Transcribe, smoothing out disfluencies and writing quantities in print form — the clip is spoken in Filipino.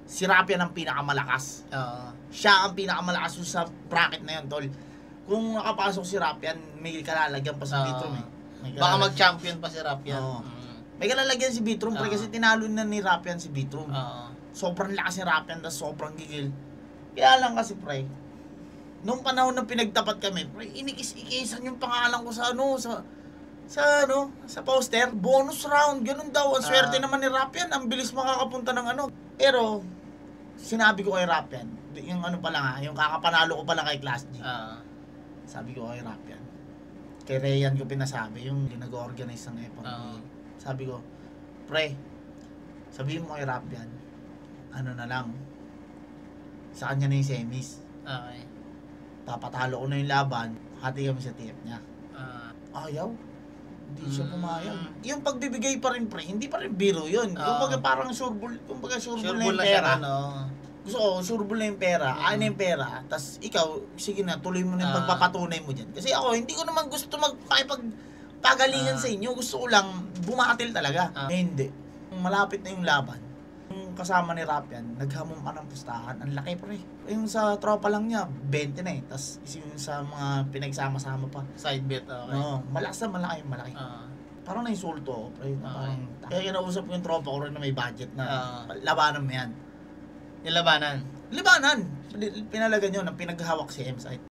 si Rapian ang pinakamalakas. Siya ang pinakamalakas sa bracket na yun, tol. Kung nakapasok si Rapian, may kalalagyan pa si Bitrom eh. Baka mag-champion pa si Rapian. May kalalagyan si Bitrom pre, kasi tinalo na ni Rapian si Bitrom. Sobrang lakas ni Rapian, tas sobrang gigil. Kaya lang kasi pre, nung panahon na pinagtapat kami, pre, inikis-ikisan yung pangalan ko sa sa poster, bonus round, ganun daw. Ang swerte naman ni Rapian, ang bilis makakapunta ng Pero, sinabi ko kay Rapian, yung yung kakapanalo ko pala kay Class G. Sabi ko kay Rapian, kay Rayan ko pinasabi, yung nag-organize ng FMP. Sabi ko, pre, sabihin mo kay Rapian, na lang, sa kanya na yung semis. Papatalo ko na yung laban, hati kami sa TF niya. Ayaw. Hindi siya pumayag. Yung pagbibigay pa rin pre, hindi pa rin biro yun. Kumbaga parang sureball na yung pera. Gusto ko, sureball na yung pera, na yung pera, tas ikaw, sige na, tuloy mo na yung pagpapatunay mo dyan. Kasi ako, hindi ko naman gusto magpagalingan sa inyo. Gusto ko lang bumatil talaga. Hindi. Malapit na yung laban. Yung kasama ni Rapian, naghamon pa ng pustahan. Ang laki pre. Yung sa tropa lang niya, 20 na eh. Tas yung sa mga pinagsama-sama pa. Side bet, okay. Malakas na malaki. Parang na-insulto ako pre. Parang, kaya kinausap ko yung tropa ko rin na may budget na labanan mo yan. Yung labanan? Labanan! Pinalagan yun, ang pinaghawak si M-Site.